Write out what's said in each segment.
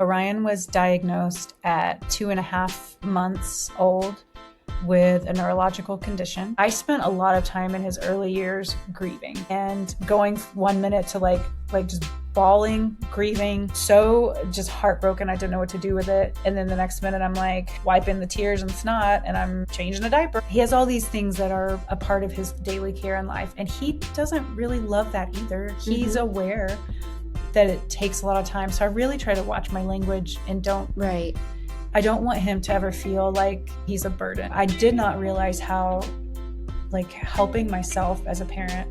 Orion was diagnosed at 2.5 months old with a neurological condition. I spent a lot of time in his early years grieving and going 1 minute to like just bawling, grieving, so just heartbroken. I didn't know what to do with it. And then the next minute I'm like wiping the tears and snot and I'm changing a diaper. He has all these things that are a part of his daily care in life. And he doesn't really love that either. He's aware that it takes a lot of time. So I really try to watch my language and I don't want him to ever feel like he's a burden. I did not realize how helping myself as a parent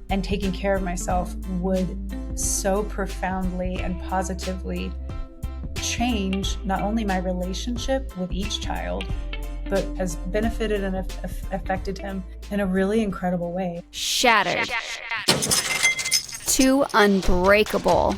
and taking care of myself would so profoundly and positively change not only my relationship with each child, but has benefited and affected him in a really incredible way. Shattered to unbreakable.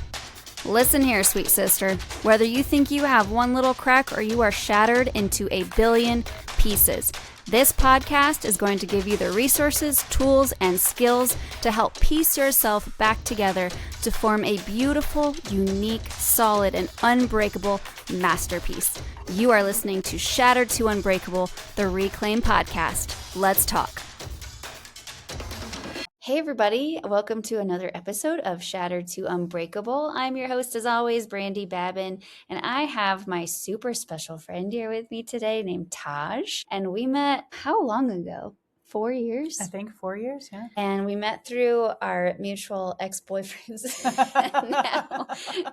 Listen here, sweet sister. Whether you think you have one little crack or you are shattered into a billion pieces, this podcast is going to give you the resources, tools, and skills to help piece yourself back together to form a beautiful, unique, solid, and unbreakable masterpiece. You are listening to Shattered to Unbreakable, the Reclaim Podcast. Let's talk. Hey everybody, welcome to another episode of Shattered to Unbreakable. I'm your host as always, Brandy Babin, and I have my super special friend here with me today named Tahj. And we met how long ago? 4 years? I think 4 years, yeah. And we met through our mutual ex-boyfriends now.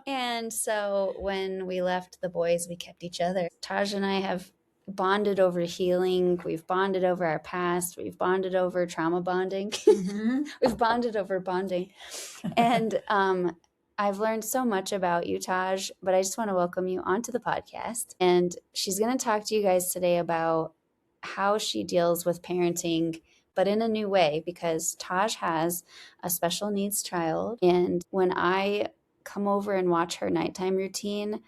And so when we left the boys, we kept each other. Tahj and I have bonded over healing. We've bonded over our past. We've bonded over trauma bonding. We've bonded over bonding. And I've learned so much about you, Tahj, but I just want to welcome you onto the podcast. And she's going to talk to you guys today about how she deals with parenting, but in a new way, because Tahj has a special needs child. And when I come over and watch her nighttime routine,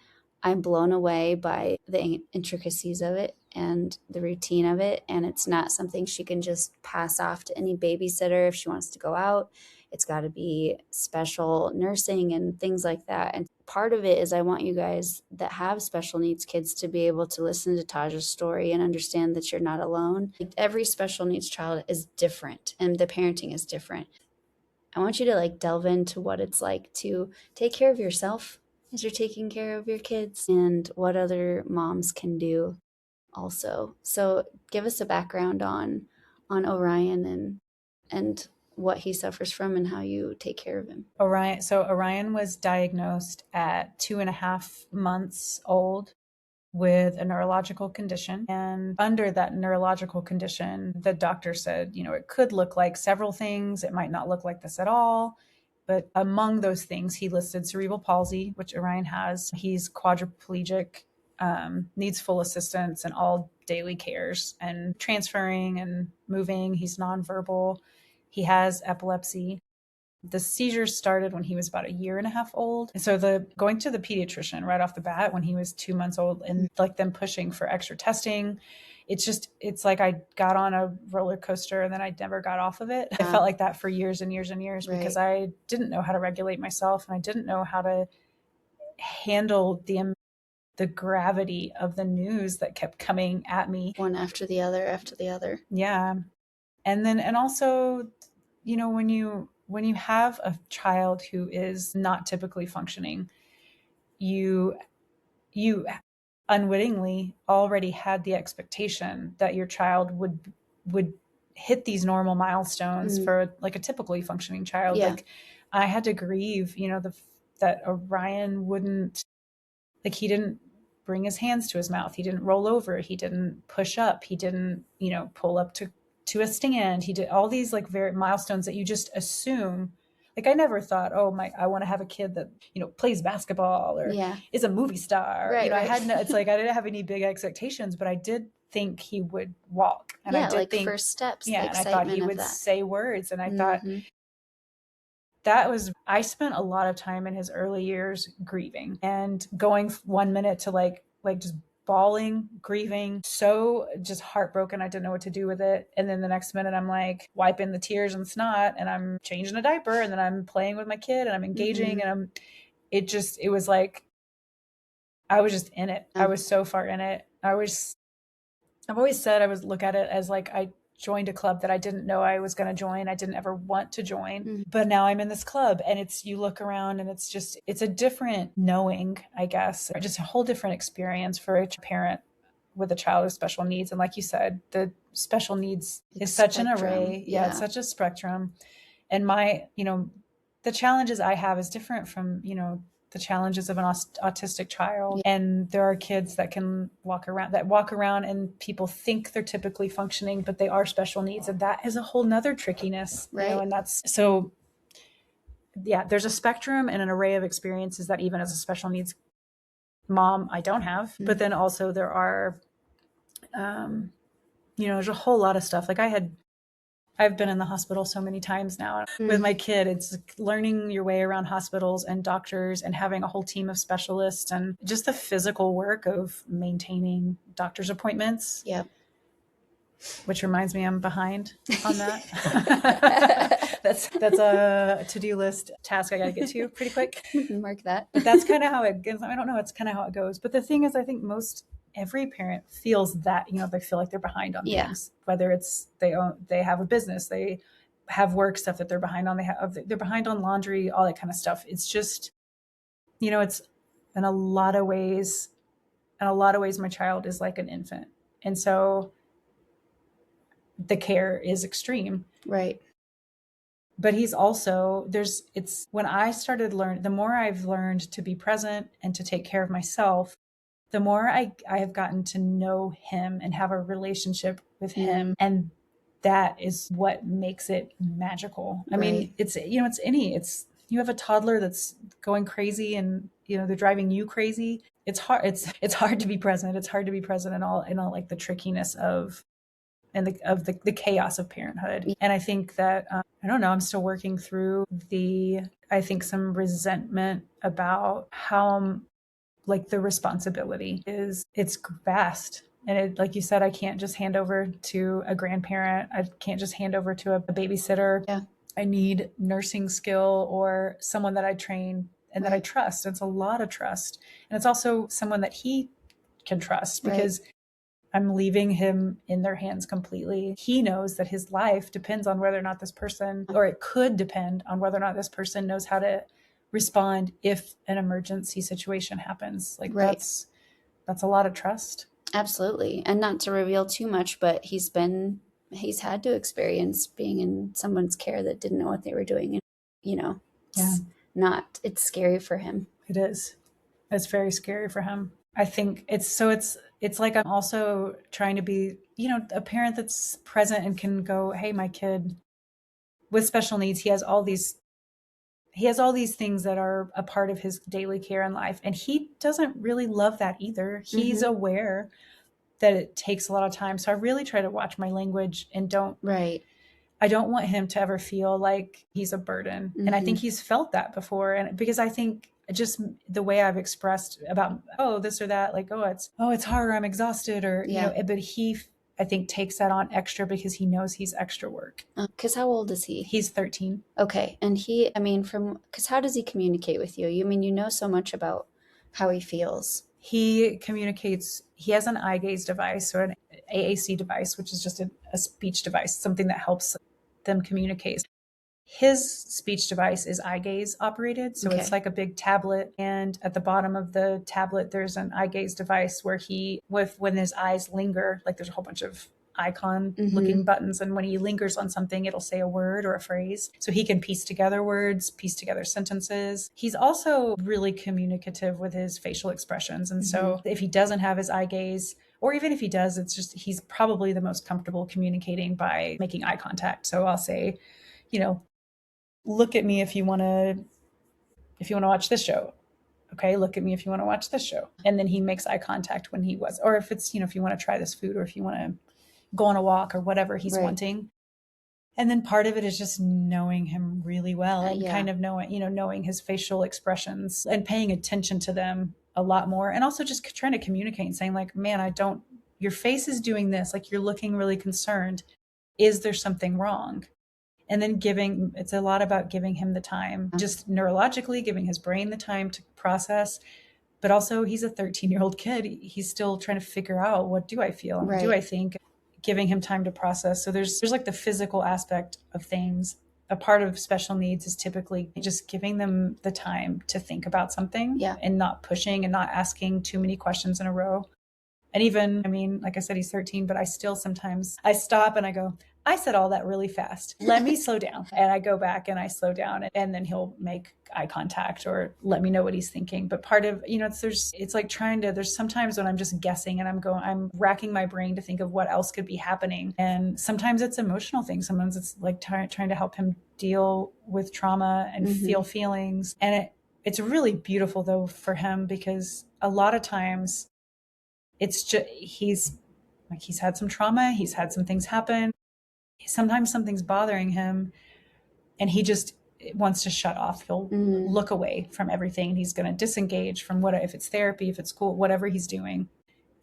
I'm blown away by the intricacies of it and the routine of it. And it's not something she can just pass off to any babysitter if she wants to go out. It's got to be special nursing and things like that. And part of it is I want you guys that have special needs kids to be able to listen to Tahj's story and understand that you're not alone. Every special needs child is different and the parenting is different. I want you to delve into what it's like to take care of yourself as you're taking care of your kids and what other moms can do also. So give us a background on Orion and what he suffers from and how you take care of him. Orion was diagnosed at 2.5 months old with a neurological condition. And under that neurological condition, the doctor said, it could look like several things. It might not look like this at all. But among those things, he listed cerebral palsy, which Orion has. He's quadriplegic, needs full assistance in all daily cares and transferring and moving. He's nonverbal. He has epilepsy. The seizures started when he was about 1.5 years old. And so going to the pediatrician right off the bat when he was 2 months old and them pushing for extra testing, it's like I got on a roller coaster and then I never got off of it. I felt like that for years and years and years because I didn't know how to regulate myself and I didn't know how to handle the gravity of the news that kept coming at me. One after the other. Yeah. And also, when you have a child who is not typically functioning, you unwittingly already had the expectation that your child would hit these normal milestones for a typically functioning child. Yeah. I had to grieve, that Orion wouldn't, he didn't bring his hands to his mouth. He didn't roll over. He didn't push up. He didn't, pull up to a stand. He did all these very milestones that you just assume. I never thought, I want to have a kid that, plays basketball or is a movie star. Right, I had no, I didn't have any big expectations, but I did think he would walk. And I did think first steps. Yeah. And I thought he would say words. And I thought I spent a lot of time in his early years grieving and going 1 minute to just bawling, grieving, so just heartbroken. I didn't know what to do with it. And then the next minute I'm wiping the tears and snot and I'm changing a diaper and then I'm playing with my kid and I'm engaging and it was I was just in it. I was so far in it. I've always said I would look at it as like I joined a club that I didn't know I was going to join. I didn't ever want to join, but now I'm in this club, and you look around and it's a different knowing, I guess, just a whole different experience for a parent with a child with special needs. And like you said, the special needs is such an array. Yeah, it's such a spectrum. And the challenges I have is different from, the challenges of an autistic child. And there are kids that can walk around and people think they're typically functioning, but they are special needs. And that is a whole nother trickiness. Right. And that's so, yeah, there's a spectrum and an array of experiences that even as a special needs mom, I don't have. But then also there are, there's a whole lot of stuff. Like I've been in the hospital so many times now with my kid. It's learning your way around hospitals and doctors and having a whole team of specialists and just the physical work of maintaining doctor's appointments. Yep. Which reminds me, I'm behind on that. That's a to-do list task I got to get to pretty quick. Mark that. But that's kind of how it goes. I don't know. It's kind of how it goes. But the thing is, I think every parent feels that, they feel like they're behind on things, whether it's they have a business, they have work stuff that they're behind on, they're behind on laundry, all that kind of stuff. It's just, it's in a lot of ways my child is like an infant. And so the care is extreme. Right. But he's also, when I started the more I've learned to be present and to take care of myself, the more I have gotten to know him and have a relationship with him. And that is what makes it magical. I mean, you have a toddler that's going crazy and, they're driving you crazy. It's hard. It's hard to be present. It's hard to be present in all like the trickiness of the chaos of parenthood. And I think that, I don't know, I'm still working through I think some resentment about how like the responsibility it's vast. And like you said, I can't just hand over to a grandparent. I can't just hand over to a babysitter. Yeah. I need nursing skill or someone that I train and that I trust. It's a lot of trust. And it's also someone that he can trust because I'm leaving him in their hands completely. He knows that his life depends on whether or not this person, or it could depend on whether or not this person knows how to respond if an emergency situation happens. Like that's a lot of trust. Absolutely. And not to reveal too much, but he's had to experience being in someone's care that didn't know what they were doing. And, it's scary for him. It is. It's very scary for him. I think it's like I'm also trying to be, a parent that's present and can go, hey, my kid with special needs, he has all these things that are a part of his daily care in life. And he doesn't really love that either. He's aware that it takes a lot of time. So I really try to watch my language and I don't want him to ever feel like he's a burden. And I think he's felt that before. And because I think just the way I've expressed about, this or that, like, it's hard, or I'm exhausted, or, but he, I think, takes that on extra because he knows he's extra work. Because how old is he? He's 13. Okay. And because how does he communicate with you? You know so much about how he feels. He communicates, he has an eye gaze device, or an AAC device, which is just a speech device, something that helps them communicate. His speech device is eye gaze operated. So it's like a big tablet. And at the bottom of the tablet, there's an eye gaze device where when his eyes linger, like there's a whole bunch of icon looking buttons. And when he lingers on something, it'll say a word or a phrase. So he can piece together words, piece together sentences. He's also really communicative with his facial expressions. And so if he doesn't have his eye gaze, or even if he does, it's just, he's probably the most comfortable communicating by making eye contact. So I'll say, look at me if you want to watch this show. Okay, look at me if you want to watch this show. And then he makes eye contact when or if it's, if you want to try this food, or if you want to go on a walk, or whatever he's wanting. And then part of it is just knowing him really well and kind of knowing his facial expressions and paying attention to them a lot more. And also just trying to communicate and saying like, man, your face is doing this. Like, you're looking really concerned. Is there something wrong? And then it's a lot about giving him the time, just neurologically giving his brain the time to process, but also he's a 13-year-old kid. He's still trying to figure out, what do I feel? And what do I think? Giving him time to process. So there's like the physical aspect of things. A part of special needs is typically just giving them the time to think about something and not pushing and not asking too many questions in a row. And even, I mean, like I said, he's 13, but I still sometimes I stop and I go, I said all that really fast. Let me slow down. And I go back and I slow down, and then he'll make eye contact or let me know what he's thinking. But part of, it's like there's sometimes when I'm just guessing and I'm racking my brain to think of what else could be happening. And sometimes it's emotional things. Sometimes it's like trying to help him deal with trauma and feel feelings. And it's really beautiful though for him, because a lot of times it's just, he's had some trauma. He's had some things happen. Sometimes something's bothering him and he just wants to shut off. He'll look away from everything. He's going to disengage from if it's therapy, if it's school, whatever he's doing.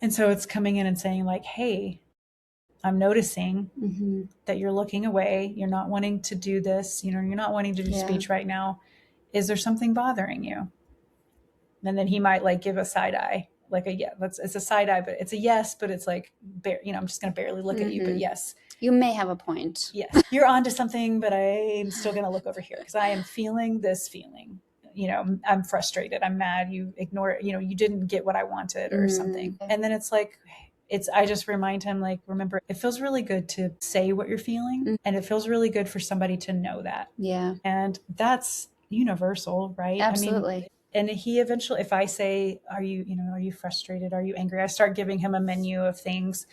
And so it's coming in and saying like, hey, I'm noticing that you're looking away. You're not wanting to do this. You're not wanting to do speech right now. Is there something bothering you? And then he might like give a side eye. Like it's a side eye, but it's a yes, but it's like, I'm just going to barely look at you, but yes. You may have a point. Yes. You're onto something, but I'm still going to look over here because I am feeling this feeling. I'm frustrated. I'm mad. You ignore it. You didn't get what I wanted or something. And then it's like, I just remind him, like, remember, it feels really good to say what you're feeling. And it feels really good for somebody to know that. Yeah. And that's universal, right? Absolutely. I mean, and he eventually, if I say, are you frustrated? Are you angry? I start giving him a menu of things.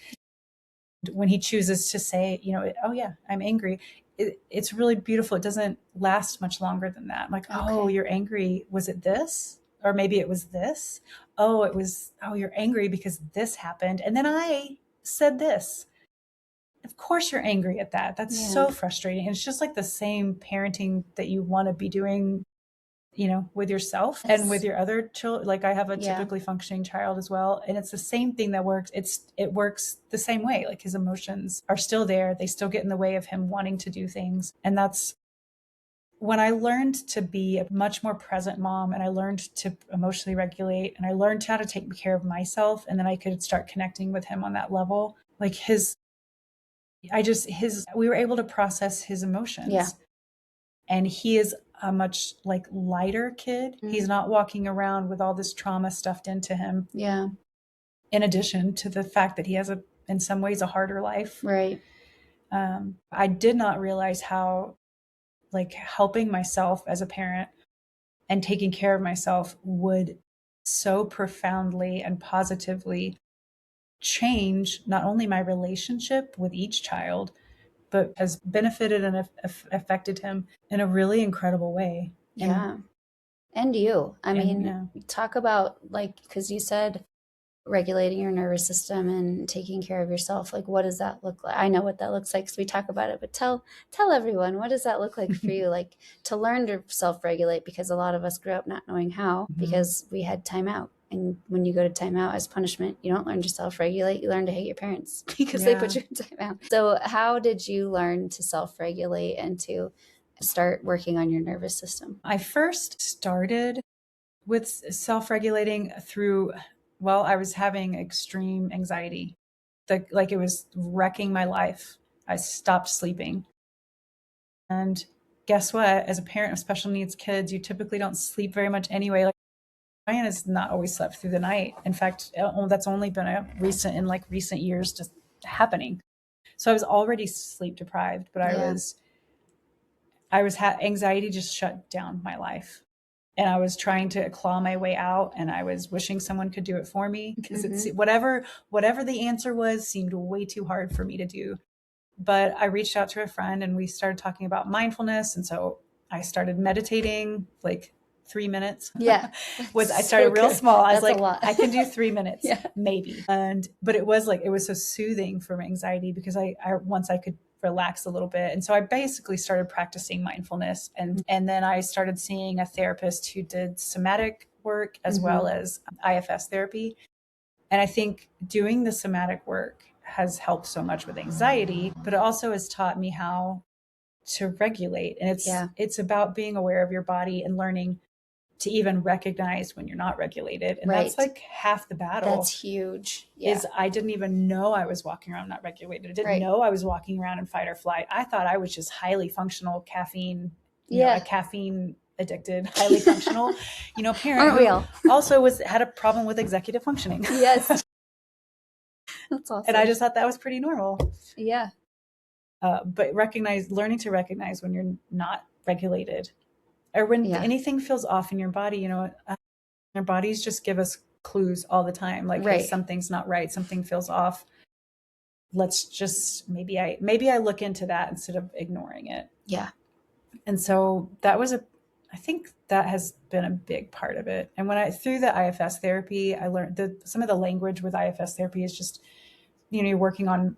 When he chooses to say, oh yeah, I'm angry, it's really beautiful. It doesn't last much longer than that. I'm like, oh, you're angry. Was it this? Or maybe it was this. Oh, you're angry because this happened. And then I said this. Of course you're angry at that. That's so frustrating. And it's just like the same parenting that you want to be doing, with yourself and with your other children. Like I have a typically functioning child as well. And it's the same thing that works. It works the same way. Like his emotions are still there. They still get in the way of him wanting to do things. And that's when I learned to be a much more present mom, and I learned to emotionally regulate, and I learned how to take care of myself. And then I could start connecting with him on that level. Like we were able to process his emotions. Yeah. And he is a much like lighter kid. He's not walking around with all this trauma stuffed into him. Yeah. In addition to the fact that he has in some ways a harder life. Right. I did not realize how like helping myself as a parent and taking care of myself would so profoundly and positively change not only my relationship with each child, but has benefited and affected him in a really incredible way. And you. I mean, talk about like, because you said regulating your nervous system and taking care of yourself. Like, what does that look like? I know what that looks like because we talk about it, but tell everyone, what does that look like for you? Like to learn to self-regulate, because a lot of us grew up not knowing how because we had timeout. And when you go to timeout as punishment, you don't learn to self-regulate. You learn to hate your parents because they put you in timeout. So how did you learn to self-regulate and to start working on your nervous system? I first started with self-regulating I was having extreme anxiety. Like it was wrecking my life. I stopped sleeping. And guess what? As a parent of special needs kids, you typically don't sleep very much anyway. Like Orion has not always slept through the night. In fact, that's only been recent years just happening. So I was already sleep deprived, but anxiety just shut down my life. And I was trying to claw my way out, and I was wishing someone could do it for me because it's whatever the answer was seemed way too hard for me to do. But I reached out to a friend and we started talking about mindfulness. And so I started meditating like 3 minutes. Yeah. I started real small. I was like, I can do 3 minutes, maybe. But it was so soothing for my anxiety because once I could relax a little bit. And so I basically started practicing mindfulness. And then I started seeing a therapist who did somatic work as well as IFS therapy. And I think doing the somatic work has helped so much with anxiety, but it also has taught me how to regulate. And it's about being aware of your body and learning to even recognize when you're not regulated. And Right. that's like half the battle. That's huge. Yeah. Is I didn't even know I was walking around not regulated. I didn't Right. know I was walking around in fight or flight. I thought I was just highly functional caffeine, Yeah. a caffeine addicted, highly functional, parent Aren't we who all? also had a problem with executive functioning. Yes. That's awesome. And I just thought that was pretty normal. Yeah. But learning to recognize when you're not regulated, or when anything feels off in your body. Our bodies just give us clues all the time, like, Right. hey, something's not right, something feels off. Let's just maybe I look into that instead of ignoring it. Yeah. And so I think that has been a big part of it. And through the IFS therapy, I learned some of the language with IFS therapy is just, you're working on,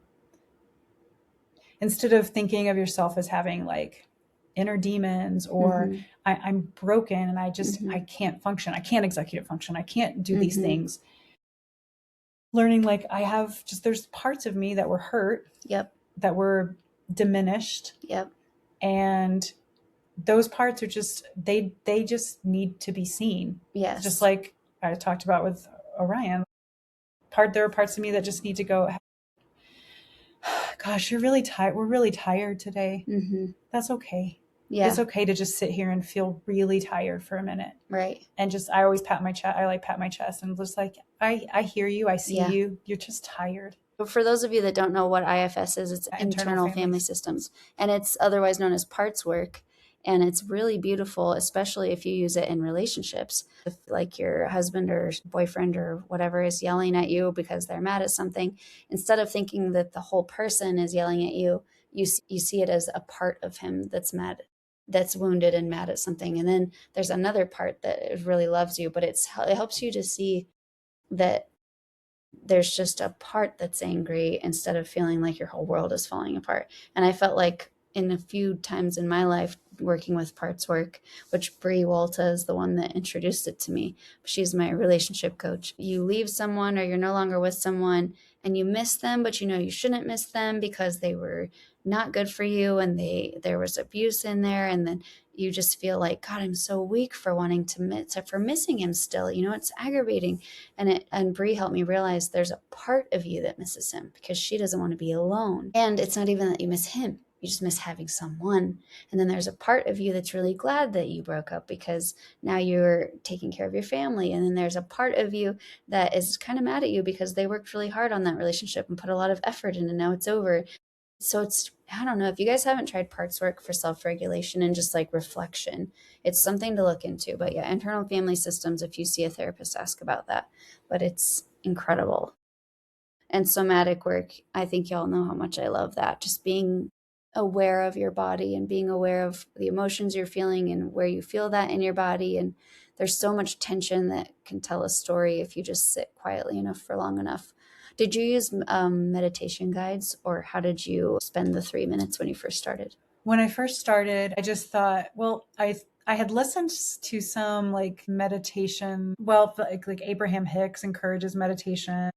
instead of thinking of yourself as having like inner demons or I'm broken and I can't function. I can't executive function. I can't do these things. Learning like there's parts of me that were hurt. Yep. That were diminished. Yep. And those parts are just, they just need to be seen. Yes. Just like I talked about with Orion. There are parts of me that just need to go, gosh, you're really tired. We're really tired today. That's okay. Yeah. It's okay to just sit here and feel really tired for a minute. Right. And I always pat my chest. I like pat my chest and just like, I hear you. I see you. You're just tired. But for those of you that don't know what IFS is, it's internal family systems. And it's otherwise known as parts work. And it's really beautiful, especially if you use it in relationships. If like your husband or boyfriend or whatever is yelling at you because they're mad at something, instead of thinking that the whole person is yelling at you, you see it as a part of him that's mad, that's wounded and mad at something. And then there's another part that really loves you, but it helps you to see that there's just a part that's angry instead of feeling like your whole world is falling apart. And I felt like in a few times in my life working with parts work, which Bree Walta is the one that introduced it to me. She's my relationship coach. You leave someone or you're no longer with someone and you miss them, but you shouldn't miss them because they were not good for you and there was abuse in there. And then you just feel like, God, I'm so weak for wanting for missing him still. It's aggravating. And Bree helped me realize there's a part of you that misses him because she doesn't want to be alone. And it's not even that you miss him. You just miss having someone. And then there's a part of you that's really glad that you broke up because now you're taking care of your family. And then there's a part of you that is kind of mad at you because they worked really hard on that relationship and put a lot of effort in and now it's over. So I don't know, if you guys haven't tried parts work for self-regulation and just like reflection, it's something to look into. But yeah, internal family systems, if you see a therapist, ask about that. But it's incredible. And somatic work, I think y'all know how much I love that. Just being aware of your body and being aware of the emotions you're feeling and where you feel that in your body. And there's so much tension that can tell a story if you just sit quietly enough for long enough. Did you use meditation guides, or how did you spend the 3 minutes when you first started? When I first started, I just thought, well, I had listened to some like meditation, like Abraham Hicks encourages meditation.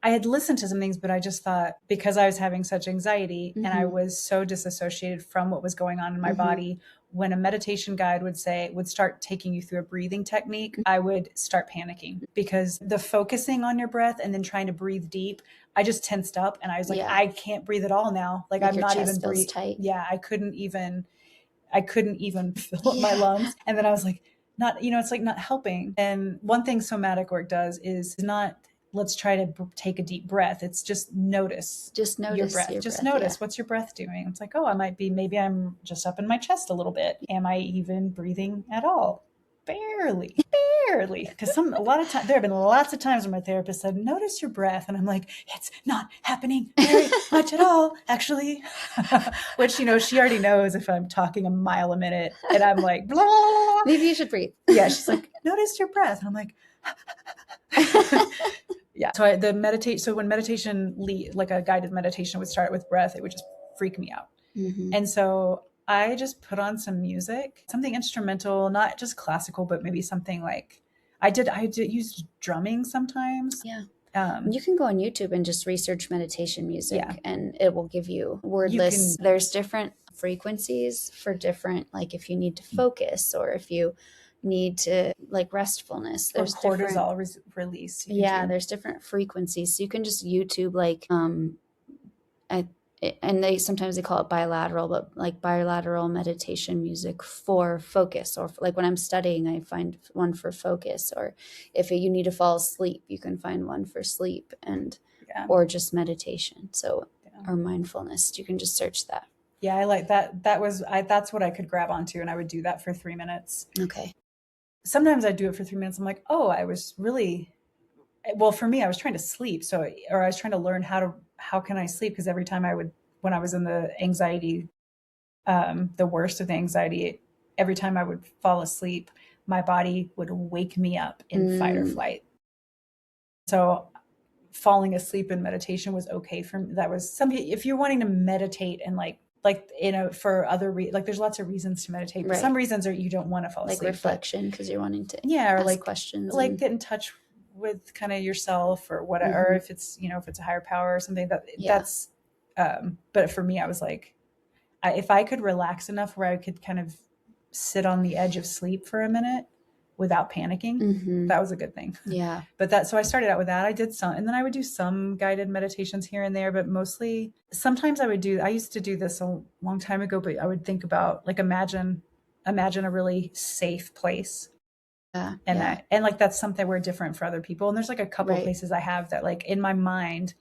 I had listened to some things, but I just thought, because I was having such anxiety and I was so disassociated from what was going on in my body, when a meditation guide would start taking you through a breathing technique, I would start panicking because the focusing on your breath and then trying to breathe deep, I just tensed up and I was like, I can't breathe at all now. Like I'm not even breathing. Tight. Yeah. I couldn't even fill up my lungs. And then I was like, it's like not helping. And one thing somatic work does is not, let's try to take a deep breath. It's just notice. Just notice your breath. Just notice what's your breath doing. It's like, oh, maybe I'm just up in my chest a little bit. Am I even breathing at all? Barely. Because a lot of times, there have been lots of times when my therapist said, notice your breath. And I'm like, it's not happening very much at all, actually. Which, she already knows if I'm talking a mile a minute and I'm like, blah, blah, blah. Maybe you should breathe. Yeah. She's like, notice your breath. And I'm like, yeah. So when meditation, like a guided meditation would start with breath, it would just freak me out. And so I just put on some music, something instrumental, not just classical, but maybe something like I did use drumming sometimes. Yeah. You can go on YouTube and just research meditation music and it will give you wordless. There's different frequencies for different, like if you need to focus or if you need to like restfulness. There's cortisol release. Yeah, there's different frequencies. So you can just YouTube like and sometimes they call it bilateral, but like bilateral meditation music for focus, or like when I'm studying, I find one for focus, or if you need to fall asleep, you can find one for sleep and or just meditation. So or mindfulness, you can just search that. Yeah, I like that. That's what I could grab onto, and I would do that for 3 minutes. Okay. Sometimes I do it for 3 minutes. I'm like, oh, I was really, well, for me, I was trying to sleep. Or I was trying to learn how can I sleep? Because every time when I was in the anxiety, the worst of the anxiety, every time I would fall asleep, my body would wake me up in fight or flight. So falling asleep in meditation was okay for me. That was if you're wanting to meditate and for other like there's lots of reasons to meditate, but some reasons are you don't want to fall asleep. Like reflection, because you're wanting to or ask like questions, like get in touch with kind of yourself or whatever. Or if it's if it's a higher power or something that's but for me, I was like, if I could relax enough where I could kind of sit on the edge of sleep for a minute without panicking, that was a good thing. Yeah. But so I started out with that. I did some, and then I would do some guided meditations here and there, but mostly sometimes I used to do this a long time ago, but I would think about like, imagine a really safe place. And like, that's something we're different for other people. And there's like a couple of places I have that like in my mind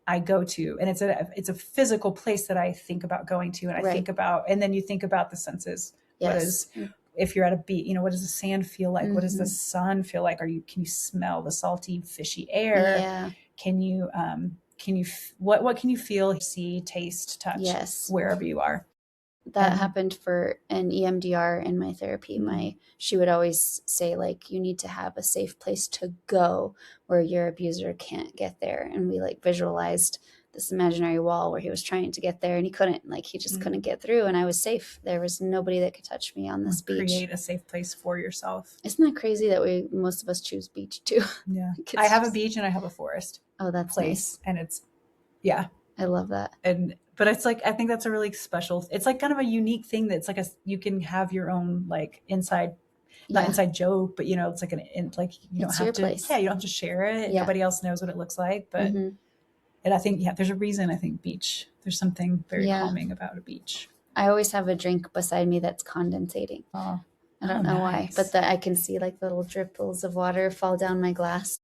I go to, and it's a physical place that I think about going to. And I think about, and then you think about the senses. Yes. If you're at a beach, what does the sand feel like? What does the sun feel like? Can you smell the salty, fishy air? Yeah. What can you feel, see, taste, touch? Yes. Wherever you are. That happened for an EMDR in my therapy. She would always say, like, you need to have a safe place to go where your abuser can't get there. And we like visualized this imaginary wall where he was trying to get there and he couldn't, he just couldn't get through. And I was safe. There was nobody that could touch me on this beach. Create a safe place for yourself. Isn't that crazy that most of us choose beach too? Yeah. I have a beach and I have a forest. Oh, that's place. Nice. And it's, yeah. I love that. But it's like, I think that's a really special, it's like kind of a unique thing that's like you can have your own like inside, not inside joke, but it's like you don't have to, you don't have to share it. Yeah. Nobody else knows what it looks like, but, and I think, there's a reason. I think there's something very calming about a beach. I always have a drink beside me that's condensating. Oh, I don't know why, but I can see like little dripples of water fall down my glass.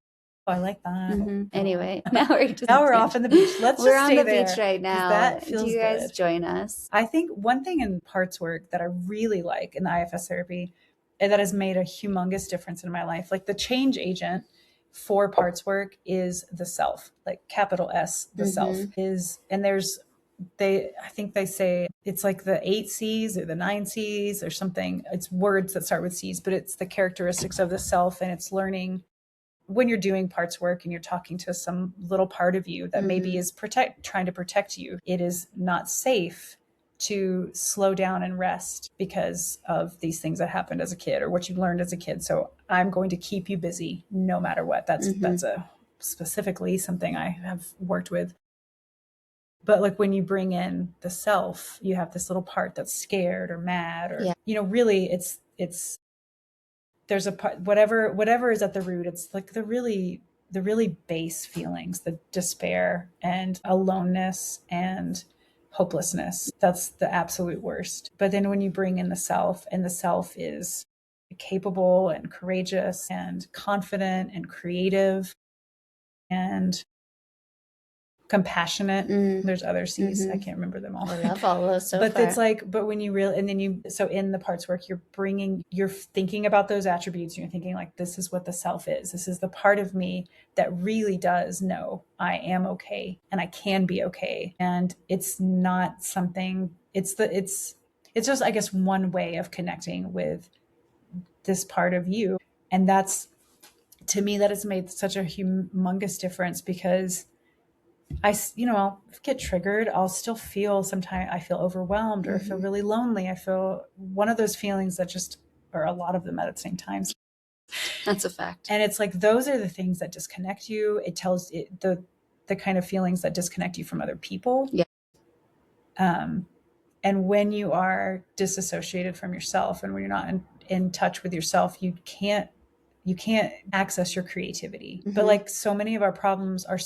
Oh, I like that. Anyway, now we're off on the beach. We're on the beach right now. That feels Do you guys join us? I think one thing in parts work that I really like in the IFS therapy, and that has made a humongous difference in my life, like the change agent for parts work is the self, like capital S, the self is, and I think they say it's like the 8 C's or the 9 C's or something. It's words that start with C's, but it's the characteristics of the self, and it's learning. When you're doing parts work and you're talking to some little part of you that maybe is trying to protect you, it is not safe to slow down and rest because of these things that happened as a kid or what you learned as a kid. So I'm going to keep you busy no matter what. That's a specifically something I have worked with. But like when you bring in the self, you have this little part that's scared or mad or, really it's there's a part, whatever is at the root. It's like the really base feelings, the despair and aloneness and hopelessness. That's the absolute worst. But then when you bring in the self, and the self is capable and courageous and confident and creative and compassionate. There's other C's. I can't remember them all. I love all those so but far. It's like, but when you really, and then so in the parts work, you're thinking about those attributes. You're thinking like, this is what the self is. This is the part of me that really does know I am okay and I can be okay. And it's not something, it's just, I guess, one way of connecting with this part of you. And that's, to me, that has made such a humongous difference, because I'll get triggered. I'll still feel, sometimes I feel overwhelmed or I feel really lonely. I feel one of those feelings that just, or a lot of them at the same time. That's a fact. And it's like, those are the things that disconnect you. It tells it the kind of feelings that disconnect you from other people. Yeah. And when you are disassociated from yourself, and when you're not in touch with yourself, you can't access your creativity. But like so many of our problems are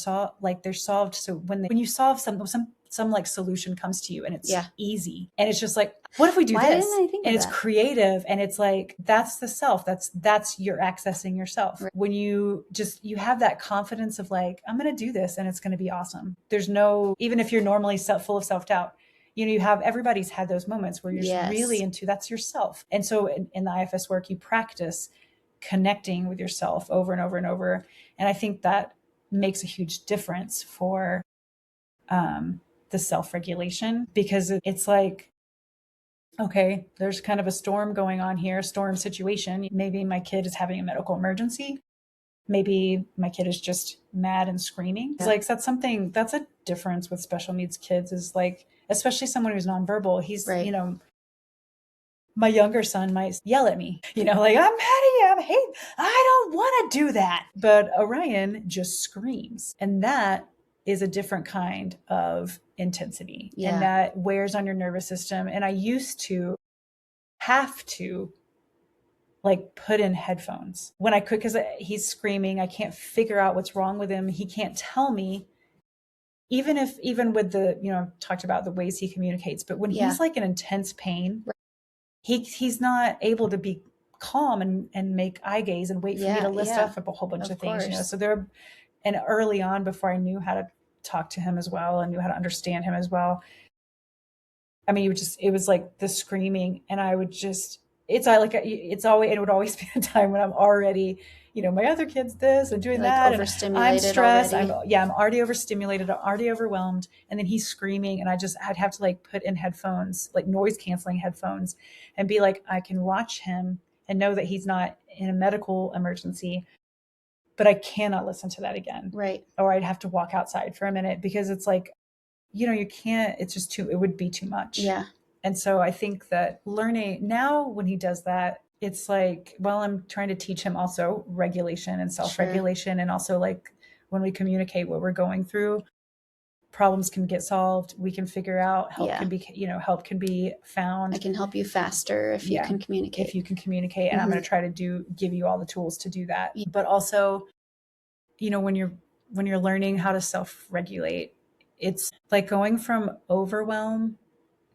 they're solved. So when you solve some like solution comes to you and it's easy and it's just like, what if we do Why this? didn't I think and of it's that? creative and it's like, that's the self. That's you're accessing yourself. Right. When you have that confidence of like, I'm going to do this and it's going to be awesome. There's no, even if you're normally full of self-doubt, everybody's had those moments where you're just really into, that's yourself. And so in the IFS work, you practice connecting with yourself over and over and over. And I think that makes a huge difference for the self-regulation, because it's like, okay, there's kind of a storm going on here, storm situation. Maybe my kid is having a medical emergency. Maybe my kid is just mad and screaming. It's like, that's a difference with special needs kids, is like, especially someone who's nonverbal. He's, my younger son might yell at me, like, I'm mad at you. I don't want to do that. But Orion just screams. And that is a different kind of intensity. Yeah. And that wears on your nervous system. And I used to have to like put in headphones when I could, because he's screaming. I can't figure out what's wrong with him. He can't tell me. Even with the, talked about the ways he communicates, but when he's like in intense pain, he's not able to be calm and make eye gaze and wait for me to list off a whole bunch of things, so and early on, before I knew how to talk to him as well and knew how to understand him as well, I mean, it was like the screaming, and I would just, it would always be a time when I'm already, my other kid's this and doing that, and I'm stressed. I'm already overstimulated, I'm already overwhelmed. And then he's screaming, and I'd have to like put in headphones, like noise canceling headphones, and be like, I can watch him and know that he's not in a medical emergency, but I cannot listen to that again. Right. Or I'd have to walk outside for a minute, because it's like, you can't, it's just it would be too much. Yeah. And so I think that learning now, when he does that, it's like, well, I'm trying to teach him also regulation and self-regulation. Sure. And also, like, when we communicate what we're going through, problems can get solved. We can figure out, help can be found. I can help you faster if you can communicate. And I'm going to try to give you all the tools to do that. Yeah. But also, when you're learning how to self-regulate, it's like going from overwhelm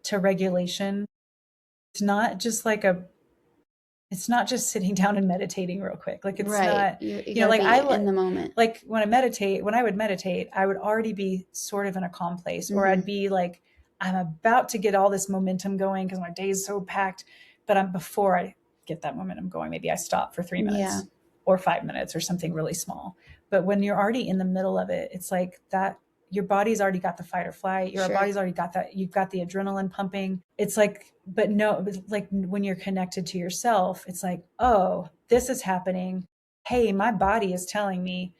to regulation. It's not just sitting down and meditating real quick. Like, it's not, like in the moment. Like when I would meditate, I would already be sort of in a calm place, or I'd be like, I'm about to get all this momentum going because my day is so packed. But before I get that momentum going, maybe I stop for 3 minutes or 5 minutes or something really small. But when you're already in the middle of it, it's like that. Your body's already got the fight or flight. Your body's already got that. You've got the adrenaline pumping. It's like, but no, like when you're connected to yourself, it's like, oh, this is happening. Hey, my body is telling me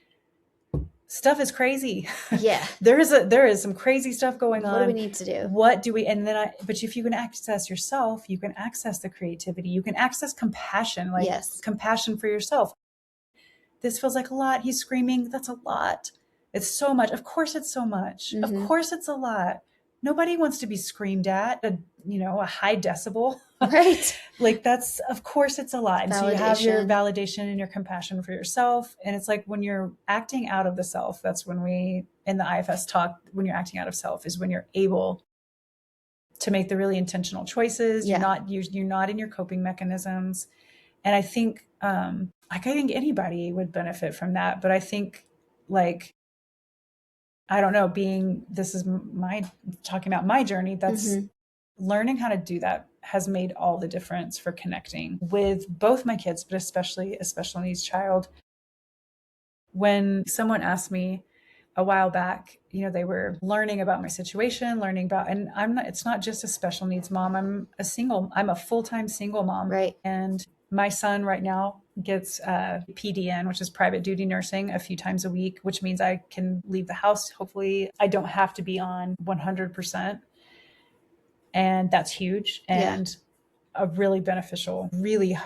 stuff is crazy. Yeah. there is some crazy stuff going on. What do we need to do? But if you can access yourself, you can access the creativity. You can access compassion, like compassion for yourself. This feels like a lot. He's screaming. That's a lot. It's so much. Of course it's so much. Of course it's a lot. Nobody wants to be screamed at a high decibel. Right. Like, that's, of course it's a lot. And so you have your validation and your compassion for yourself. And it's like, when you're acting out of the self, that's when in the IFS talk, when you're acting out of self is when you're able to make the really intentional choices. You're not in your coping mechanisms. And I think, I think anybody would benefit from that. But I think, like, I don't know, talking about my journey, that's learning how to do that has made all the difference for connecting with both my kids, but especially a special needs child. When someone asked me a while back, they were learning about my situation, and it's not just a special needs mom. I'm a full-time single mom. Right. And my son right now gets PDN, which is private duty nursing, a few times a week, which means I can leave the house. Hopefully I don't have to be on 100%. And that's huge. And a really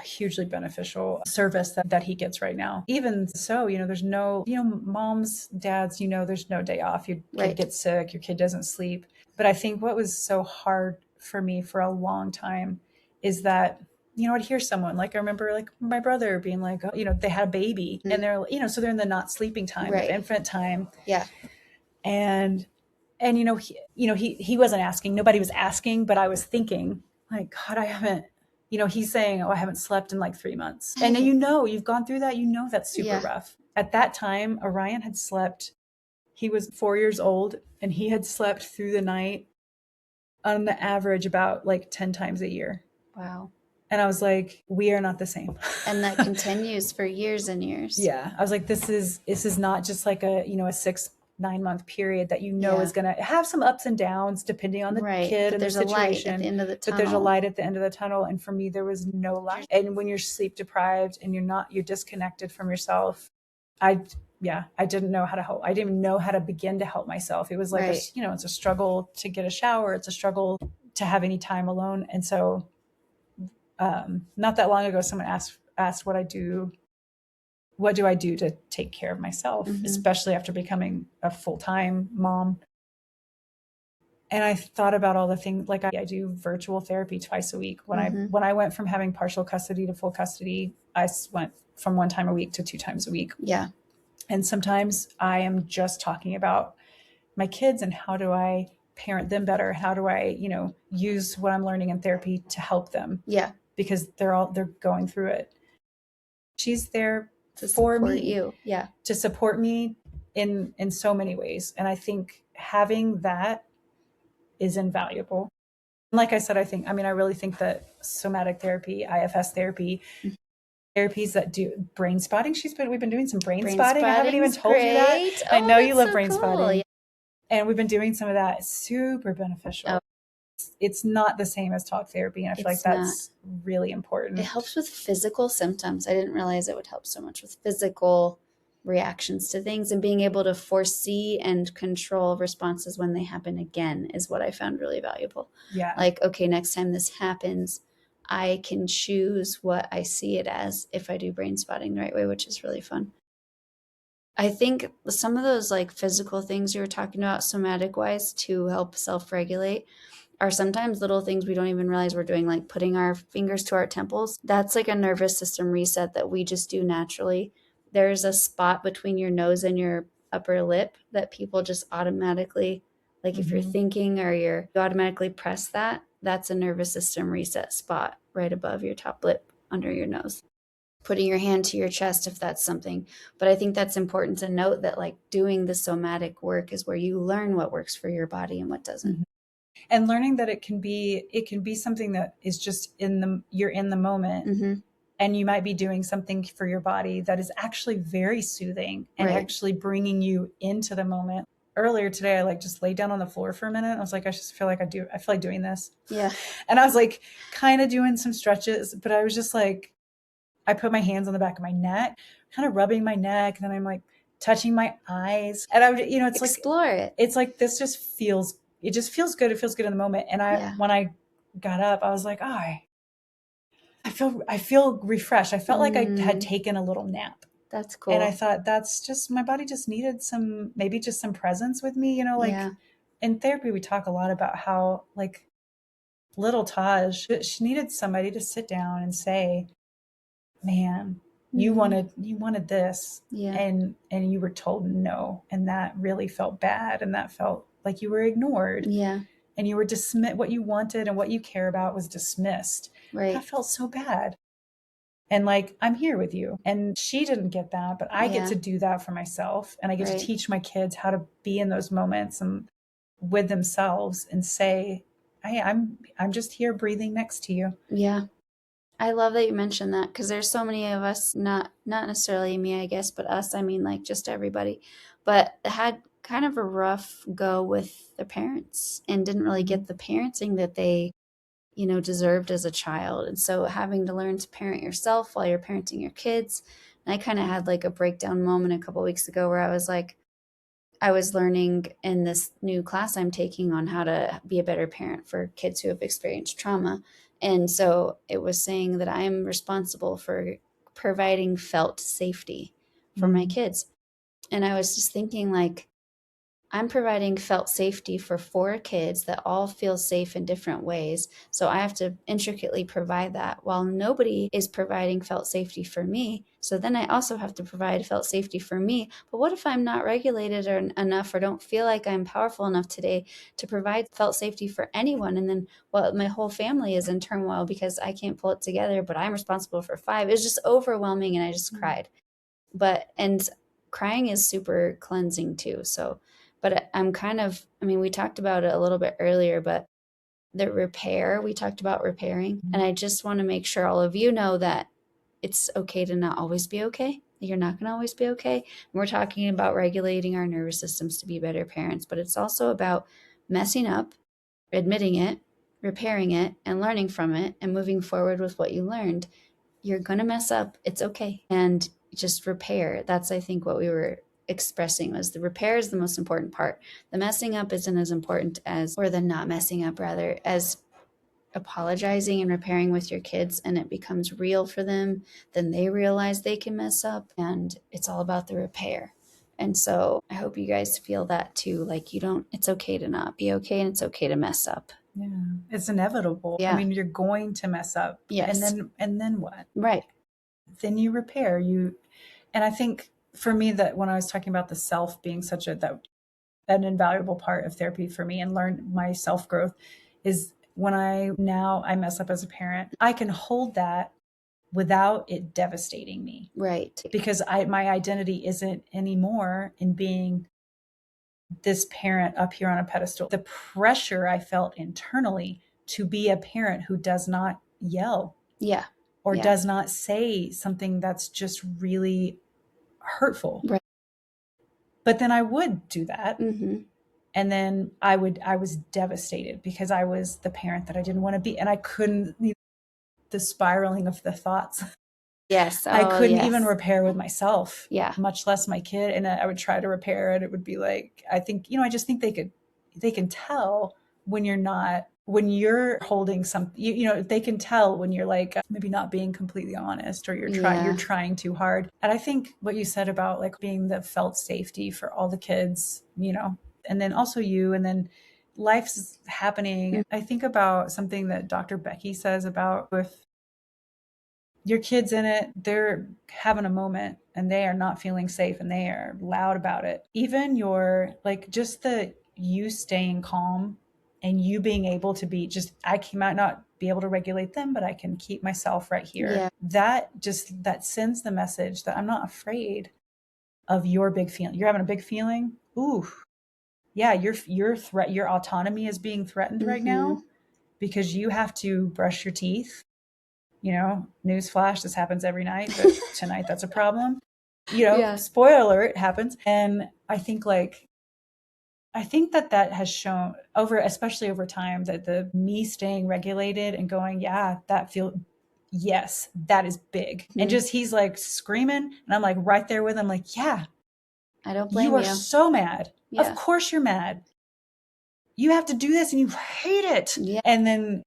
hugely beneficial service that he gets right now. Even so, there's no, moms, dads, there's no day off. Your kid gets sick, your kid doesn't sleep. But I think what was so hard for me for a long time is that I'd hear someone, like, I remember like my brother being like, oh, they had a baby and they're, so they're in the not sleeping time, Right. infant time. Yeah. And he wasn't asking, nobody was asking, but I was thinking like, God, I haven't, he's saying, oh, I haven't slept in like 3 months. And you've gone through that, that's super rough. At that time, Orion had slept, he was 4 years old and he had slept through the night on the average about like 10 times a year. Wow. And I was like, we are not the same. And that continues for years and years. Yeah. I was like, this is not just like a 6-9 month period that is going to have some ups and downs depending on the kid and the situation. There's a light at the end of the tunnel. But there's a light at the end of the tunnel. And for me, there was no light. And when you're sleep deprived and you're disconnected from yourself, I didn't know how to help. I didn't even know how to begin to help myself. It was like, it's a struggle to get a shower. It's a struggle to have any time alone. And so not that long ago, someone asked what do I do to take care of myself, especially after becoming a full-time mom. And I thought about all the things, like I do virtual therapy twice a week. When I went from having partial custody to full custody, I went from 1 time a week to 2 times a week. Yeah. And sometimes I am just talking about my kids and how do I parent them better? How do I, use what I'm learning in therapy to help them? Yeah. Because they're going through it. She's there to for support me, you. Yeah. to support me in so many ways. And I think having that is invaluable. Like I said, I really think that somatic therapy, IFS therapy, therapies that do brain spotting. We've been doing some brain spotting. I haven't even told you that. I know you love brain spotting. Yeah. And we've been doing some of that. Super beneficial. Oh. It's not the same as talk therapy. And I feel like that's really important. It helps with physical symptoms. I didn't realize it would help so much with physical reactions to things, and being able to foresee and control responses when they happen again is what I found really valuable. Yeah. Like, okay, next time this happens, I can choose what I see it as if I do brain spotting the right way, which is really fun. I think some of those like physical things you were talking about somatic wise to help self-regulate are sometimes little things we don't even realize we're doing, like putting our fingers to our temples. That's like a nervous system reset that we just do naturally. There's a spot between your nose and your upper lip that people just automatically, like if you're thinking or you automatically press that, that's a nervous system reset spot right above your top lip under your nose. Putting your hand to your chest if that's something. But I think that's important to note that like doing the somatic work is where you learn what works for your body and what doesn't. And learning that it can be something that is just you're in the moment, and you might be doing something for your body that is actually very soothing and actually bringing you into the moment. Earlier today, I like just laid down on the floor for a minute. I was like, I feel like doing this. Yeah. And I was like kind of doing some stretches, but I was just like, I put my hands on the back of my neck, kind of rubbing my neck. And then I'm like touching my eyes, and I would, it's explore it. It's like, this just feels good. It feels good in the moment. And when I got up, I was like, oh, I feel refreshed. I felt like I had taken a little nap. That's cool. And I thought that's just, my body just needed some presence with me, in therapy, we talk a lot about how like little Tahj, she needed somebody to sit down and say, man, you wanted this, and you were told no. And that really felt bad. And that felt like you were ignored. Yeah. And you were dismissed. What you wanted and what you care about was dismissed. Right. That felt so bad. And like, I'm here with you. And she didn't get that, but I get to do that for myself. And I get to teach my kids how to be in those moments and with themselves and say, hey, I'm just here breathing next to you. Yeah. I love that you mentioned that, because there's so many of us, not necessarily me, I guess, but us, I mean, like just everybody, but had kind of a rough go with their parents and didn't really get the parenting that they, deserved as a child. And so having to learn to parent yourself while you're parenting your kids. And I kind of had like a breakdown moment a couple of weeks ago where I was like, I was learning in this new class I'm taking on how to be a better parent for kids who have experienced trauma. And so it was saying that I'm responsible for providing felt safety for my kids. And I was just thinking like, I'm providing felt safety for 4 kids that all feel safe in different ways. So I have to intricately provide that while nobody is providing felt safety for me. So then I also have to provide felt safety for me. But what if I'm not regulated enough or don't feel like I'm powerful enough today to provide felt safety for anyone? And then, well, my whole family is in turmoil because I can't pull it together, but I'm responsible for 5. It's just overwhelming. And I just cried. And crying is super cleansing too. So, but I'm kind of, I mean, we talked about it a little bit earlier, but the repair, we talked about repairing. And I just want to make sure all of you know that it's okay to not always be okay. You're not going to always be okay. And we're talking about regulating our nervous systems to be better parents, but it's also about messing up, admitting it, repairing it, and learning from it and moving forward with what you learned. You're going to mess up. It's okay. And just repair. That's, I think, what we were expressing was the repair is the most important part. The messing up isn't as important as, or the not messing up rather, as apologizing and repairing with your kids, and it becomes real for them. Then they realize they can mess up, and it's all about the repair. And so I hope you guys feel that too. Like it's okay to not be okay, and it's okay to mess up. Yeah, it's inevitable. Yeah. I mean, you're going to mess up. Yes. And then what? Right. Then you repair. And I think for me that when I was talking about the self being such an invaluable part of therapy for me and learn my self growth is when I mess up as a parent, I can hold that without it devastating me. Right. Because my identity isn't anymore in being this parent up here on a pedestal. The pressure I felt internally to be a parent who does not yell. Yeah. Or does not say something that's just really hurtful. Right. But then I would do that. Mm-hmm. And then I was devastated because I was the parent that I didn't want to be. And I couldn't, the spiraling of the thoughts. Yes. I couldn't even repair with myself. Yeah. Much less my kid. And I would try to repair it. It would be like, I think, I just think they can tell when you're holding something, they can tell when you're like maybe not being completely honest or you're trying too hard. And I think what you said about like being the felt safety for all the kids, and then also you, and then life's happening. Mm-hmm. I think about something that Dr. Becky says about with your kids in it, they're having a moment and they are not feeling safe and they are loud about it. Even just you staying calm and you being able to be I might not be able to regulate them, but I can keep myself right here. Yeah. That sends the message that I'm not afraid of your big feeling. You're having a big feeling. Ooh, yeah, your autonomy is being threatened right now because you have to brush your teeth. Newsflash, this happens every night, but tonight that's a problem. Spoiler alert, it happens. And I think that has shown especially over time, that me staying regulated and going, yes, that is big. Mm-hmm. And just, he's like screaming and I'm like right there with him. Like, yeah, I don't blame you. You are so mad. Yeah. Of course you're mad. You have to do this and you hate it. Yeah. And then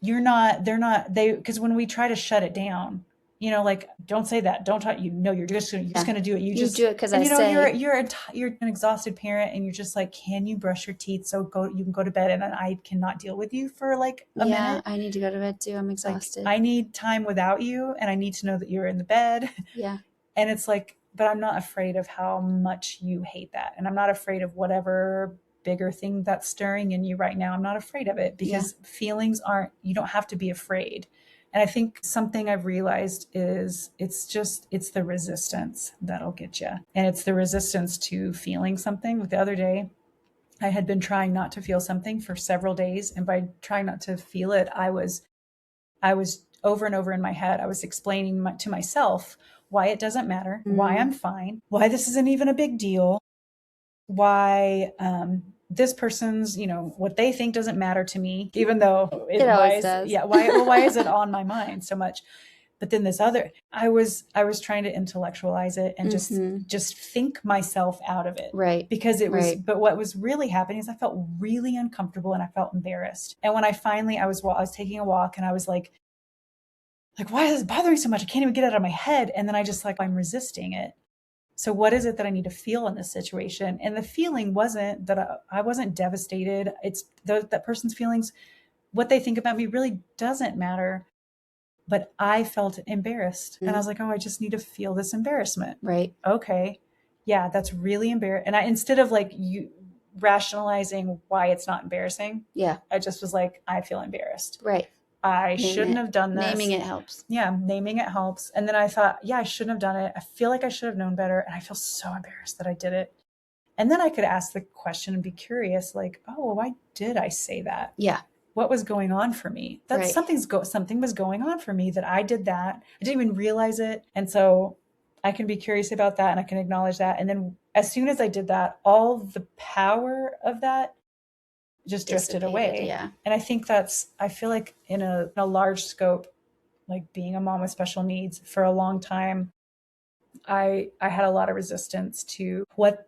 because when we try to shut it down, don't say that. Don't talk. You're just going to do it. You just do it because I say you're an exhausted parent, and you're just like, can you brush your teeth so you can go to bed, and I cannot deal with you for like a minute. Yeah, I need to go to bed too. I'm exhausted. I need time without you, and I need to know that you're in the bed. Yeah, and it's like, but I'm not afraid of how much you hate that, and I'm not afraid of whatever bigger thing that's stirring in you right now. I'm not afraid of it because feelings you don't have to be afraid. And I think something I've realized is it's the resistance that'll get you. And it's the resistance to feeling something. The other day, I had been trying not to feel something for several days. And by trying not to feel it, I was over and over in my head, I was explaining to myself why it doesn't matter, why I'm fine, why this isn't even a big deal, why this person's, what they think doesn't matter to me, even though it always does. Yeah. Why is it on my mind so much? But then I was trying to intellectualize it and just think myself out of it. Right. Because it was, but what was really happening is I felt really uncomfortable and I felt embarrassed. And when I was taking a walk and I was like, why is this bothering so much? I can't even get it out of my head. And then I just I'm resisting it. So what is it that I need to feel in this situation? And the feeling wasn't that I wasn't devastated. It's that person's feelings, what they think about me really doesn't matter. But I felt embarrassed. And I was like, oh, I just need to feel this embarrassment. Right. Okay. Yeah, that's really embarrassing. And instead of like you rationalizing why it's not embarrassing. Yeah. I just was like, I feel embarrassed. Right. I shouldn't have done this. Naming it helps. Yeah, naming it helps. And then I thought, yeah, I shouldn't have done it. I feel like I should have known better. And I feel so embarrassed that I did it. And then I could ask the question and be curious, like, oh, why did I say that? Yeah. What was going on for me? That's something was going on for me that I did that. I didn't even realize it. And so I can be curious about that and I can acknowledge that. And then as soon as I did that, all the power of that just drifted away. Yeah. And I think I feel like in a large scope, like being a mom with special needs for a long time, I had a lot of resistance to what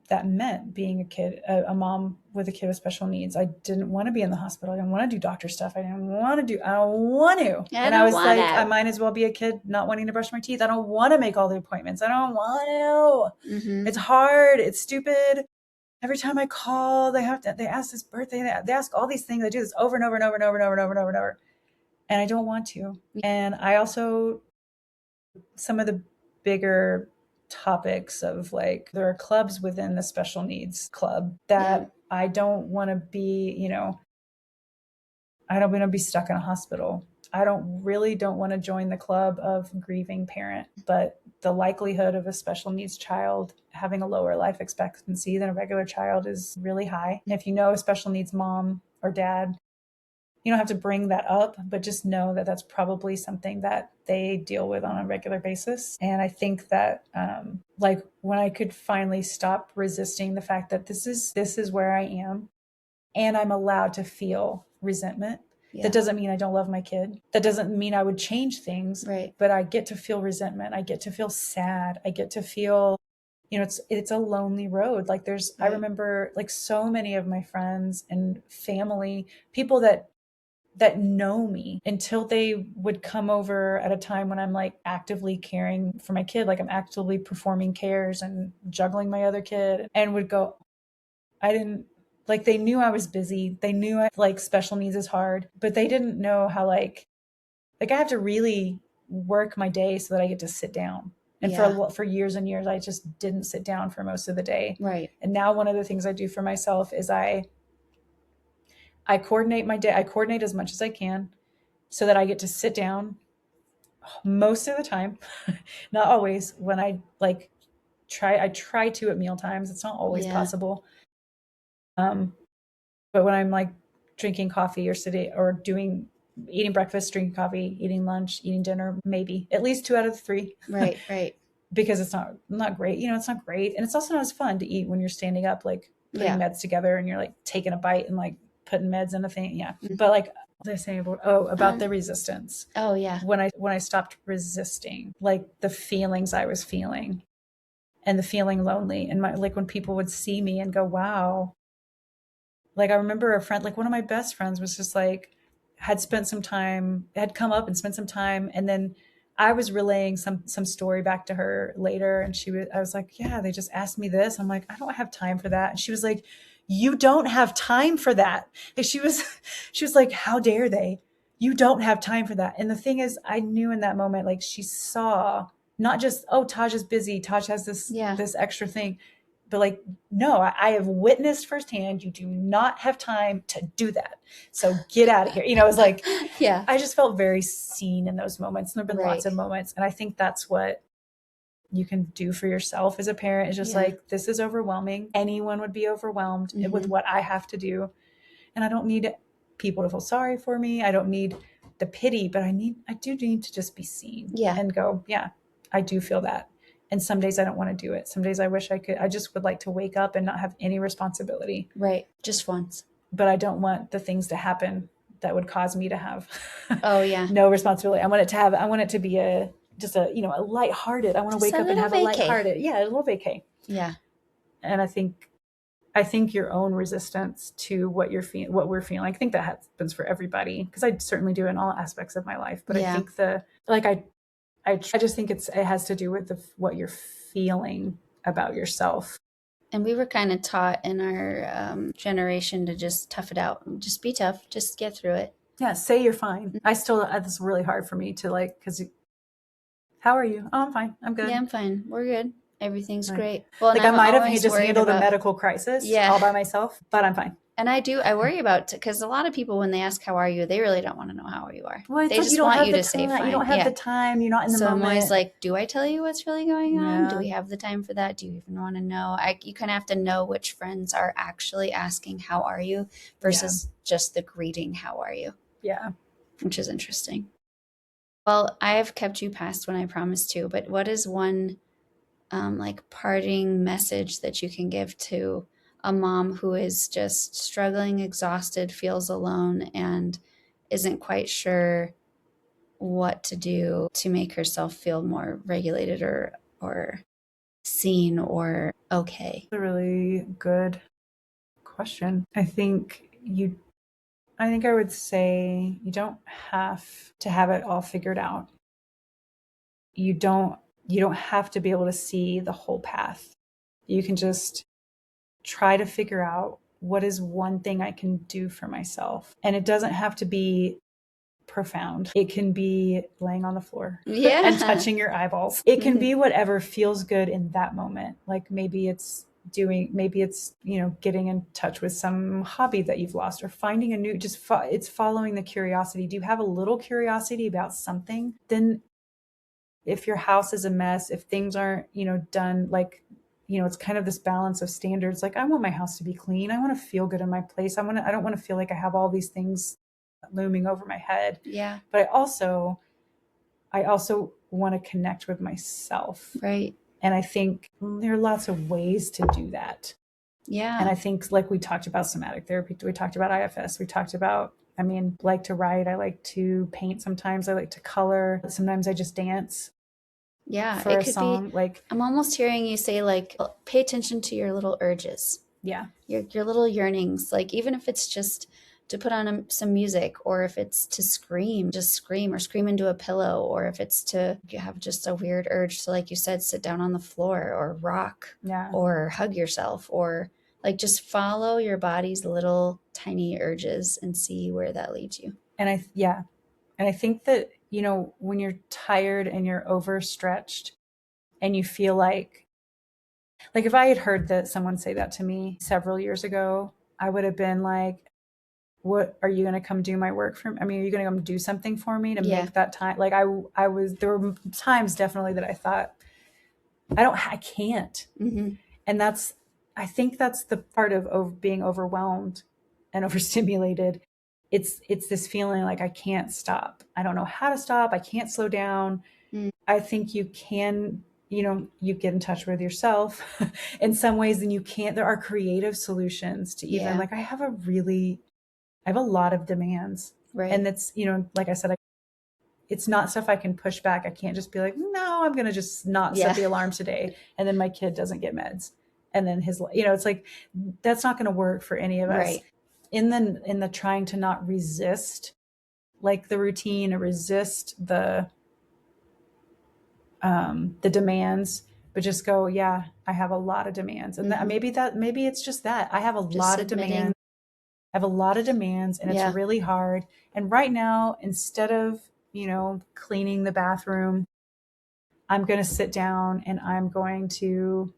that meant, being a mom with a kid with special needs. I didn't want to be in the hospital. I didn't want to do doctor stuff. I don't want to. And I was like, I might as well be a kid not wanting to brush my teeth. I don't want to make all the appointments. I don't want to. It's hard. It's stupid. Every time I call, they ask this birthday, they ask all these things. I do this over and over and over and over and over and over and over and over. And I don't want to. And I also, some of the bigger topics of like, there are clubs within the special needs club that I don't want to be, I don't want to be stuck in a hospital. I don't want to join the club of grieving parent, but the likelihood of a special needs child having a lower life expectancy than a regular child is really high. And if you know a special needs mom or dad, you don't have to bring that up, but just know that that's probably something that they deal with on a regular basis. And I think that, like when I could finally stop resisting the fact that this is where I am, and I'm allowed to feel resentment. Yeah. That doesn't mean I don't love my kid. That doesn't mean I would change things, right? But I get to feel resentment. I get to feel sad. I get to feel, it's a lonely road. Like right. I remember like so many of my friends and family, people that know me, until they would come over at a time when I'm like actively caring for my kid, like I'm actively performing cares and juggling my other kid, and would go, they knew I was busy. They knew like special needs is hard, but they didn't know how like I have to really work my day so that I get to sit down. And for years and years, I just didn't sit down for most of the day. Right. And now one of the things I do for myself is I coordinate my day. I coordinate as much as I can so that I get to sit down most of the time, not always. When I try to at meal times. It's not always possible. But when I'm like drinking coffee or sitting or eating breakfast, drinking coffee, eating lunch, eating dinner, maybe at least 2 out of the 3. Right. Right. Because it's not great. It's not great. And it's also not as fun to eat when you're standing up, like putting meds together and you're like taking a bite and like putting meds in a thing. Yeah. Mm-hmm. But like, what was I saying about the resistance? Oh yeah. When I stopped resisting, like the feelings I was feeling and the feeling lonely, and like when people would see me and go, wow. Like I remember a friend, like one of my best friends was just like, had come up and spent some time. And then I was relaying some story back to her later. And I was like, yeah, they just asked me this. I'm like, I don't have time for that. And she was like, you don't have time for that. And she was like, how dare they? You don't have time for that. And the thing is, I knew in that moment, like she saw not just, oh, Tahj is busy. Tahj has this extra thing. But like, no, I have witnessed firsthand, you do not have time to do that. So get out of here. It was like, yeah, I just felt very seen in those moments. And there've been lots of moments. And I think that's what you can do for yourself as a parent, is just like, this is overwhelming. Anyone would be overwhelmed with what I have to do. And I don't need people to feel sorry for me. I don't need the pity, but I do need to just be seen and go, yeah, I do feel that. And some days I don't want to do it. Some days I wish I could. I just would like to wake up and not have any responsibility. Right. Just once. But I don't want the things to happen that would cause me to have no responsibility. I want it to be a lighthearted. I want to wake up and have a lighthearted. Yeah, a little vacay. Yeah. And I think your own resistance to what we're feeling, I think that happens for everybody, because I certainly do in all aspects of my life. But I think I just think it has to do with what you're feeling about yourself. And we were kind of taught in our generation to just tough it out. Just be tough. Just get through it. Yeah, say you're fine. I still, this is really hard for me to like, because how are you? Oh, I'm fine. I'm good. Yeah, I'm fine. We're good. Everything's Right. great. Well, Like and I might have always just worried handled a about- medical crisis Yeah. all by myself, but I'm fine. And I worry about, because a lot of people, when they ask how are you, they really don't want to know how you are. Well, it's They like just you don't want have you the to say time. fine. You don't have Yeah. the time. You're not in the So I'm moment. always like, do I tell you what's really going on? Yeah. Do we have the time for that? Do you even want to know? You kind of have to know which friends are actually asking how are you versus just the greeting how are you. Yeah. Which is interesting. Well, I have kept you past when I promised to, but what is one like parting message that you can give to a mom who is just struggling, exhausted, feels alone, and isn't quite sure what to do to make herself feel more regulated or seen or okay? That's a really good question. I think I would say you don't have to have it all figured out. You don't have to be able to see the whole path. You can just try to figure out what is one thing I can do for myself. And it doesn't have to be profound. It can be laying on the floor and touching your eyeballs. It can be whatever feels good in that moment. Like maybe it's getting in touch with some hobby that you've lost, or finding a new, it's following the curiosity. Do you have a little curiosity about something? Then if your house is a mess, if things aren't, done, like, it's kind of this balance of standards. Like I want my house to be clean. I want to feel good in my place. I don't want to feel like I have all these things looming over my head. Yeah. But I also want to connect with myself. Right. And I think there are lots of ways to do that. Yeah. And I think, like we talked about somatic therapy, we talked about IFS, we talked about, like to write, I like to paint sometimes, I like to color. Sometimes I just dance. Yeah. For a song. Like I'm almost hearing you say, like, pay attention to your little urges. Yeah. Your little yearnings. Like, even if it's just to put on some music, or if it's to scream, just scream, or scream into a pillow, or if it's to have just a weird urge to, like you said, sit down on the floor or rock, or hug yourself, or like just follow your body's little tiny urges and see where that leads you. And I think that, when you're tired and you're overstretched and you feel like if I had heard that someone say that to me several years ago, I would have been like, what are you going to come do my work for me? Are you going to come do something for me to make that time? Like there were times definitely that I thought, I can't. Mm-hmm. And I think that's the part of being overwhelmed and overstimulated. It's this feeling like I can't stop. I don't know how to stop. I can't slow down. Mm. I think you can, you get in touch with yourself in some ways, and there are creative solutions to even like, I have a lot of demands. Right. And it's, like I said, it's not stuff I can push back. I can't just be like, no, I'm going to just not set the alarm today. And then my kid doesn't get meds. And then it's like, that's not going to work for any of us. Right. In the trying to not resist like the routine, or resist the demands, but just go, I have a lot of demands. And maybe it's just that I have a lot of demands. I have a lot of demands, and it's really hard. And right now, instead of, cleaning the bathroom, I'm going to sit down and I'm going to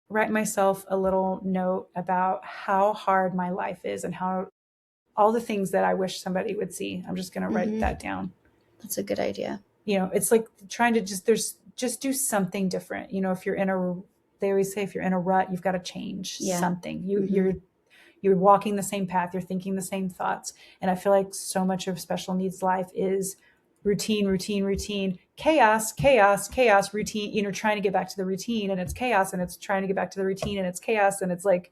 write myself a little note about how hard my life is and how all the things that I wish somebody would see. I'm just going to write that down. That's a good idea. It's like trying to just do something different. They always say, if you're in a rut, you've got to change something. You're walking the same path, you're thinking the same thoughts. And I feel like so much of special needs life is routine, chaos, routine, trying to get back to the routine, and it's chaos, and it's trying to get back to the routine, and it's chaos, and it's like,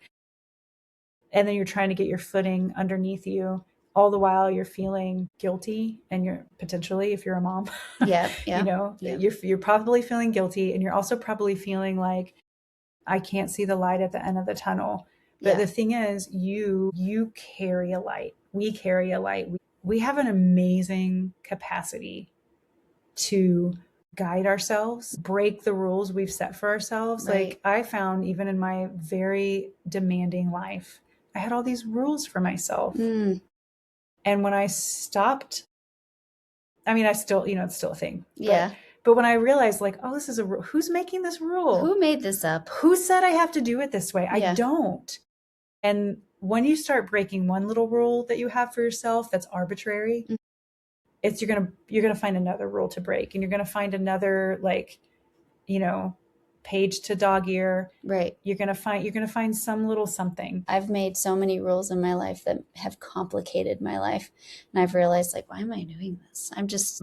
and then you're trying to get your footing underneath you. All the while you're feeling guilty, and you're potentially, if you're a mom, you're probably feeling guilty, and you're also probably feeling like, I can't see the light at the end of the tunnel. But the thing is, you carry a light. We carry a light. We have an amazing capacity to guide ourselves, break the rules we've set for ourselves. Right. Like I found even in my very demanding life, I had all these rules for myself. Mm. And when I stopped, I mean, I still, it's still a thing. Yeah. But when I realized like, oh, this is a rule. Who's making this rule? Who made this up? Who said I have to do it this way? Yeah. I don't. And when you start breaking one little rule that you have for yourself that's arbitrary, it's you're gonna find another rule to break, and you're gonna find another page to dog ear. Right. You're gonna find some little something. I've made so many rules in my life that have complicated my life, and I've realized like, why am I doing this?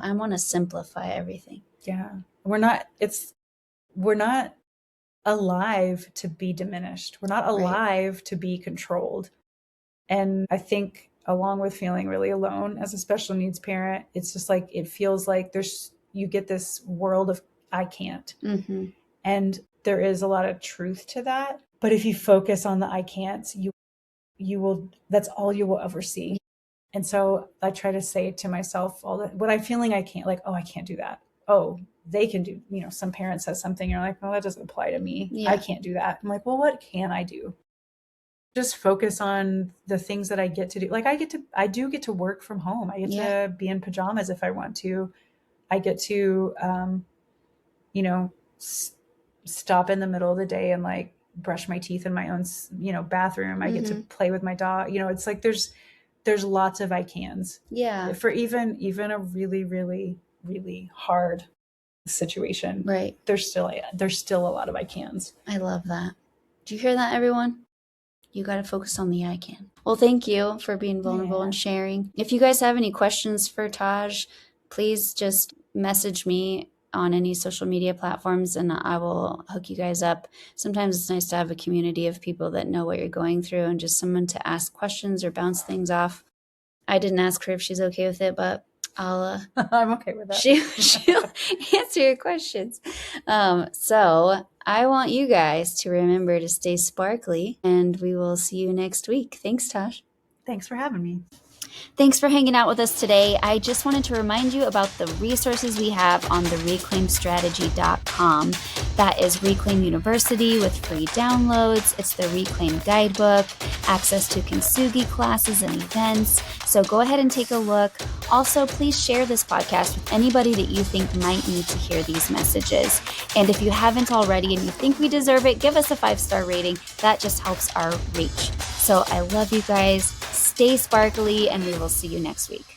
I want to simplify everything. Yeah, we're not alive to be diminished. We're not alive to be controlled. And I think along with feeling really alone as a special needs parent, it's just like, it feels like you get this world of I can't. Mm-hmm. And there is a lot of truth to that. But if you focus on the I can'ts, you will, that's all you will ever see. And so I try to say to myself what I'm feeling I can't, like, oh, I can't do that. Oh, they can do, some parent says something, you're like, oh, that doesn't apply to me. Yeah. I can't do that. I'm like, well, what can I do? Just focus on the things that I get to do. Like I do get to work from home. I get to be in pajamas if I want to. I get to, stop in the middle of the day and like brush my teeth in my own, bathroom. I get to play with my dog. It's like, there's lots of I cans. Yeah. For even a really, really, really hard situation. Right. There's still a lot of I cans. I love that. Do you hear that, everyone? You got to focus on the I can. Well, thank you for being vulnerable and sharing. If you guys have any questions for Tahj, please just message me on any social media platforms and I will hook you guys up. Sometimes it's nice to have a community of people that know what you're going through and just someone to ask questions or bounce things off. I didn't ask her if she's okay with it, but I'll I'm okay with that. She'll answer your questions. So I want you guys to remember to stay sparkly, and we will see you next week. Thanks, Tahj. Thanks for having me. Thanks for hanging out with us today. I just wanted to remind you about the resources we have on the reclaimstrategy.com. That is Reclaim University with free downloads. It's the Reclaim Guidebook, access to Kintsugi classes and events. So go ahead and take a look. Also, please share this podcast with anybody that you think might need to hear these messages. And if you haven't already and you think we deserve it, give us a 5-star rating. That just helps our reach. So I love you guys. Stay sparkly, and we will see you next week.